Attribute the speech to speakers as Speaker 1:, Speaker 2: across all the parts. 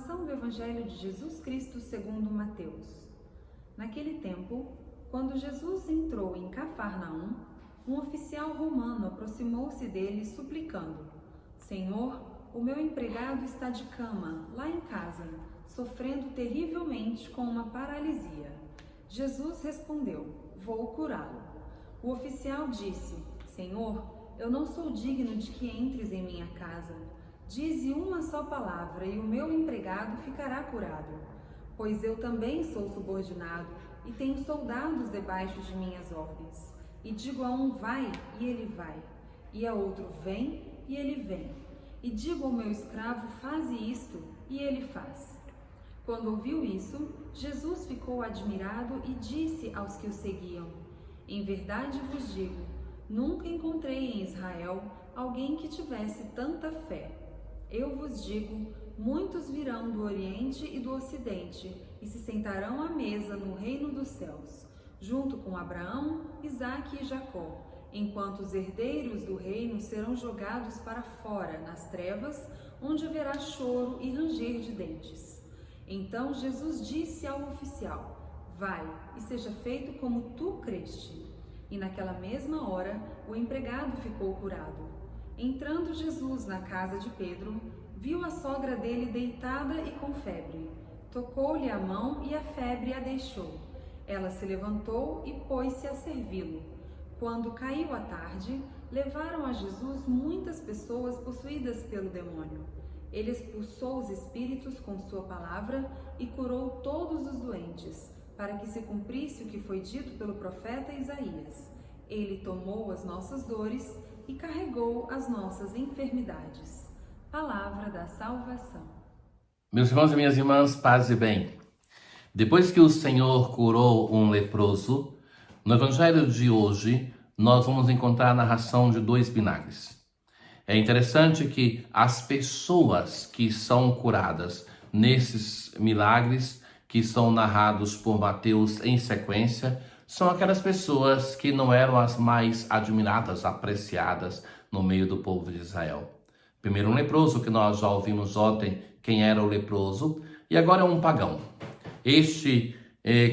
Speaker 1: Proclamação do Evangelho de Jesus Cristo segundo Mateus. Naquele tempo, quando Jesus entrou em Cafarnaum, um oficial romano aproximou-se dele suplicando: Senhor, o meu empregado está de cama, lá em casa, sofrendo terrivelmente com uma paralisia. Jesus respondeu: Vou curá-lo. O oficial disse: Senhor, eu não sou digno de que entres em minha casa. Dize uma só palavra e o meu empregado ficará curado. Pois eu também sou subordinado e tenho soldados debaixo de minhas ordens. E digo a um: vai, e ele vai. E a outro: vem, e ele vem. E digo ao meu escravo: faze isto, e ele faz. Quando ouviu isso, Jesus ficou admirado e disse aos que o seguiam: Em verdade vos digo, nunca encontrei em Israel alguém que tivesse tanta fé. Eu vos digo, muitos virão do Oriente e do Ocidente e se sentarão à mesa no reino dos céus, junto com Abraão, Isaque e Jacó, enquanto os herdeiros do reino serão jogados para fora, nas trevas, onde haverá choro e ranger de dentes. Então Jesus disse ao oficial: vai, e seja feito como tu creste. E naquela mesma hora, o empregado ficou curado. Entrando Jesus na casa de Pedro, viu a sogra dele deitada e com febre. Tocou-lhe a mão e a febre a deixou. Ela se levantou e pôs-se a servi-lo. Quando caiu a tarde, levaram a Jesus muitas pessoas possuídas pelo demônio. Ele expulsou os espíritos com sua palavra e curou todos os doentes, para que se cumprisse o que foi dito pelo profeta Isaías. Ele tomou as nossas dores e carregou as nossas enfermidades. Palavra da salvação.
Speaker 2: Meus irmãos e minhas irmãs, paz e bem. Depois que o Senhor curou um leproso, no Evangelho de hoje, nós vamos encontrar a narração de 2 milagres. É interessante que as pessoas que são curadas nesses milagres, que são narrados por Mateus em sequência, são aquelas pessoas que não eram as mais admiradas, apreciadas no meio do povo de Israel. Primeiro um leproso, que nós já ouvimos ontem quem era o leproso, e agora é um pagão. Este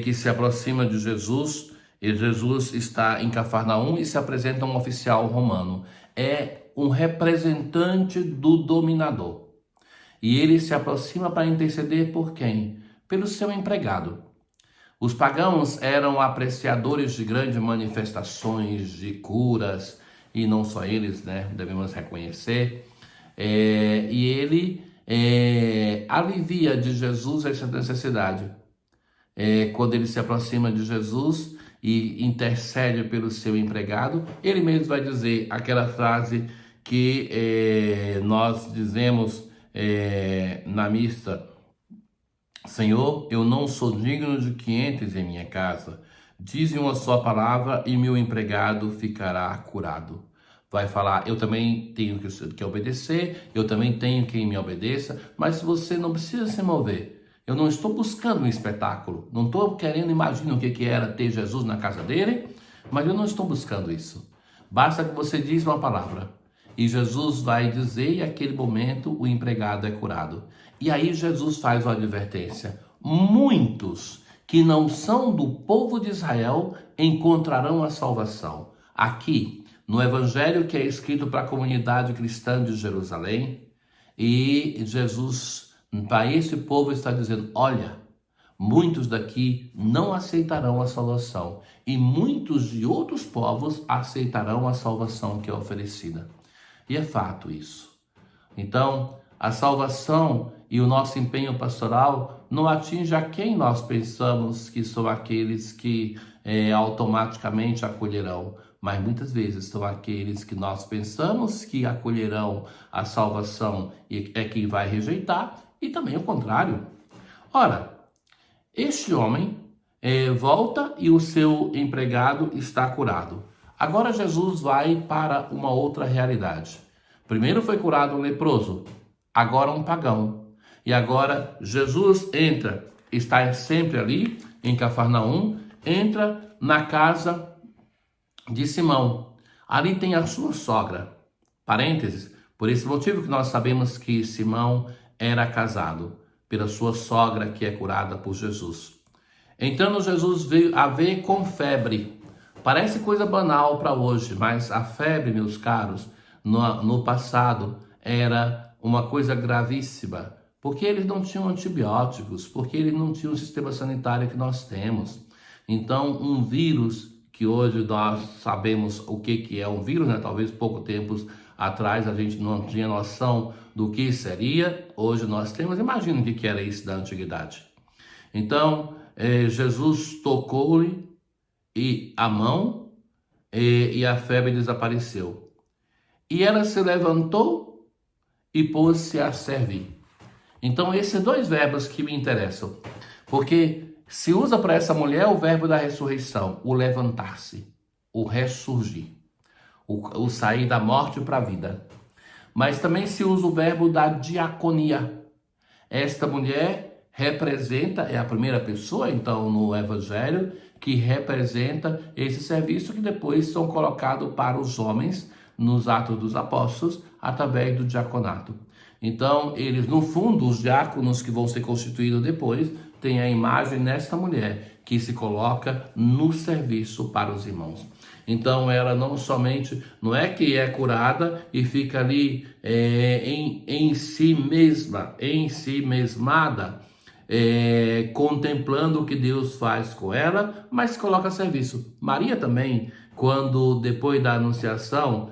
Speaker 2: que se aproxima de Jesus, e Jesus está em Cafarnaum e se apresenta um oficial romano. É um representante do dominador. E ele se aproxima para interceder por quem? Pelo seu empregado. Os pagãos eram apreciadores de grandes manifestações, de curas, e não só eles, né? Devemos reconhecer. E ele alivia de Jesus essa necessidade. Quando ele se aproxima de Jesus e intercede pelo seu empregado, ele mesmo vai dizer aquela frase que nós dizemos na missa: Senhor, eu não sou digno de que entres em minha casa. Dize uma só palavra e meu empregado ficará curado. Vai falar: eu também tenho que obedecer, eu também tenho quem me obedeça, mas você não precisa se mover. Eu não estou buscando um espetáculo, não estou querendo imaginar o que era ter Jesus na casa dele, mas eu não estou buscando isso. Basta que você diz uma palavra e Jesus vai dizer, e naquele momento o empregado é curado. E aí Jesus faz uma advertência: muitos que não são do povo de Israel encontrarão a salvação. Aqui, no Evangelho que é escrito para a comunidade cristã de Jerusalém, e Jesus, para esse povo, está dizendo: olha, muitos daqui não aceitarão a salvação, e muitos de outros povos aceitarão a salvação que é oferecida. E é fato isso. Então, a salvação e o nosso empenho pastoral não atinge a quem nós pensamos que são aqueles que automaticamente acolherão, mas muitas vezes são aqueles que nós pensamos que acolherão a salvação e é quem vai rejeitar, e também o contrário. Ora, este homem volta e o seu empregado está curado. Agora Jesus vai para uma outra realidade. Primeiro foi curado um leproso, agora um pagão. E agora Jesus entra, está sempre ali em Cafarnaum, entra na casa de Simão. Ali tem a sua sogra. Parênteses, por esse motivo que nós sabemos que Simão era casado. pela sua sogra que é curada por Jesus. Então Jesus veio a ver com febre. Parece coisa banal para hoje, mas a febre, meus caros, no passado era uma coisa gravíssima, porque eles não tinham antibióticos, porque eles não tinham o sistema sanitário que nós temos. Então, um vírus, que hoje nós sabemos o que é um vírus, né? Talvez pouco tempo atrás a gente não tinha noção do que seria, hoje nós temos. Imagina o que era isso da antiguidade. Então, Jesus tocou-lhe a mão e a febre desapareceu. E ela se levantou e pôs-se a servir. Então, esses dois verbos que me interessam, porque se usa para essa mulher o verbo da ressurreição, o levantar-se, o ressurgir, o sair da morte para a vida. Mas também se usa o verbo da diaconia. Esta mulher representa, é a primeira pessoa, então, no Evangelho, que representa esse serviço que depois são colocados para os homens nos Atos dos Apóstolos, através do diaconato. Então, eles, no fundo, os diáconos que vão ser constituídos depois, têm a imagem nesta mulher que se coloca no serviço para os irmãos. Então, ela não é que é curada e fica ali em si mesma, em si mesmada, contemplando o que Deus faz com ela, mas se coloca a serviço. Maria também, quando depois da anunciação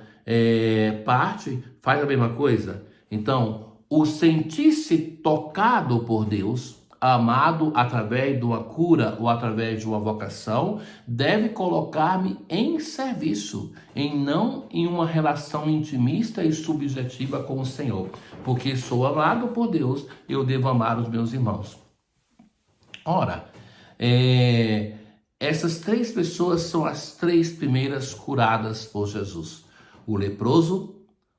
Speaker 2: parte, faz a mesma coisa. Então, o sentir-se tocado por Deus, amado através de uma cura ou através de uma vocação, deve colocar-me em serviço, não em uma relação intimista e subjetiva com o Senhor. Porque sou amado por Deus, eu devo amar os meus irmãos. Ora, essas três pessoas são as três primeiras curadas por Jesus: o leproso,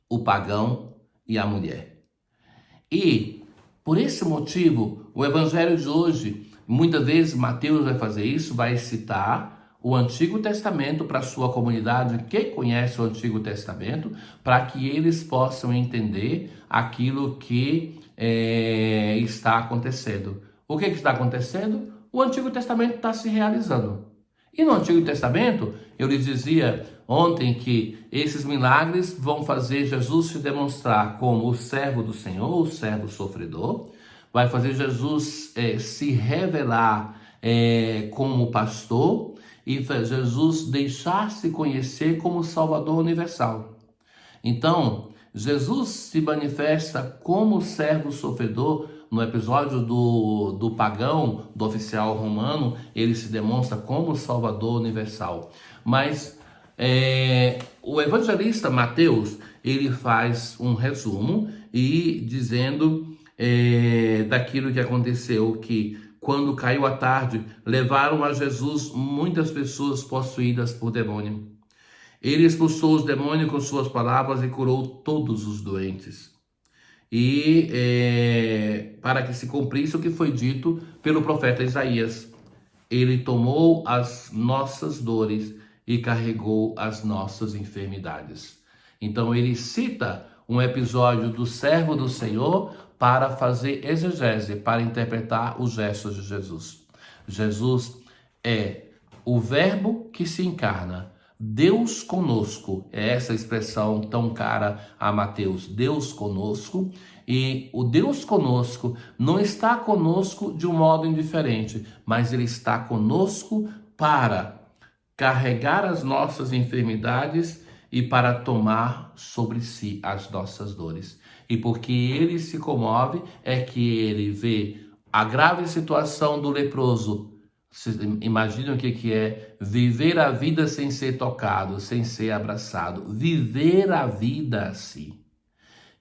Speaker 2: o pagão e a mulher. E, por esse motivo, o Evangelho de hoje, muitas vezes Mateus vai fazer isso, vai citar o Antigo Testamento para a sua comunidade que conhece o Antigo Testamento, para que eles possam entender aquilo que está acontecendo. O que está acontecendo? O Antigo Testamento está se realizando. E no Antigo Testamento, eu lhes dizia ontem que esses milagres vão fazer Jesus se demonstrar como o servo do Senhor, o servo sofredor, vai fazer Jesus se revelar como pastor e Jesus deixar-se conhecer como Salvador universal. Então, Jesus se manifesta como servo sofredor. No episódio do pagão, do oficial romano, ele se demonstra como Salvador universal. Mas o evangelista Mateus, ele faz um resumo e dizendo daquilo que aconteceu, que quando caiu a tarde, levaram a Jesus muitas pessoas possuídas por demônio. Ele expulsou os demônios com suas palavras e curou todos os doentes. E para que se cumprisse o que foi dito pelo profeta Isaías: ele tomou as nossas dores e carregou as nossas enfermidades. Então ele cita um episódio do servo do Senhor para fazer exegese, para interpretar os gestos de Jesus. Jesus é o verbo que se encarna, Deus conosco, é essa expressão tão cara a Mateus, Deus conosco. E o Deus conosco não está conosco de um modo indiferente, mas ele está conosco para carregar as nossas enfermidades e para tomar sobre si as nossas dores. E porque ele se comove, é que ele vê a grave situação do leproso. Imagina o que é viver a vida sem ser tocado, sem ser abraçado. Viver a vida assim.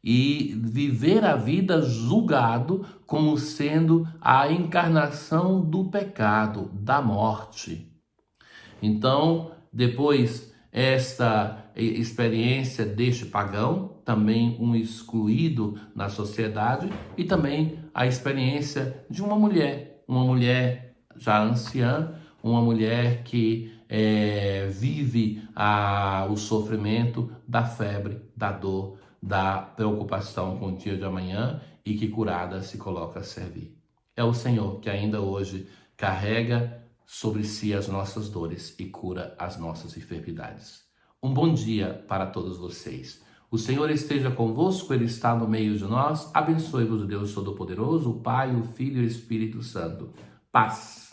Speaker 2: E viver a vida julgado como sendo a encarnação do pecado, da morte. Então, depois, esta experiência deste pagão, também um excluído na sociedade, e também a experiência de uma mulher já anciã, uma mulher que vive o sofrimento da febre, da dor, da preocupação com o dia de amanhã e que curada se coloca a servir. É o Senhor que ainda hoje carrega sobre si as nossas dores e cura as nossas enfermidades. Um bom dia para todos vocês. O Senhor esteja convosco, Ele está no meio de nós. Abençoe-vos o Deus Todo-Poderoso, o Pai, o Filho e o Espírito Santo. Paz.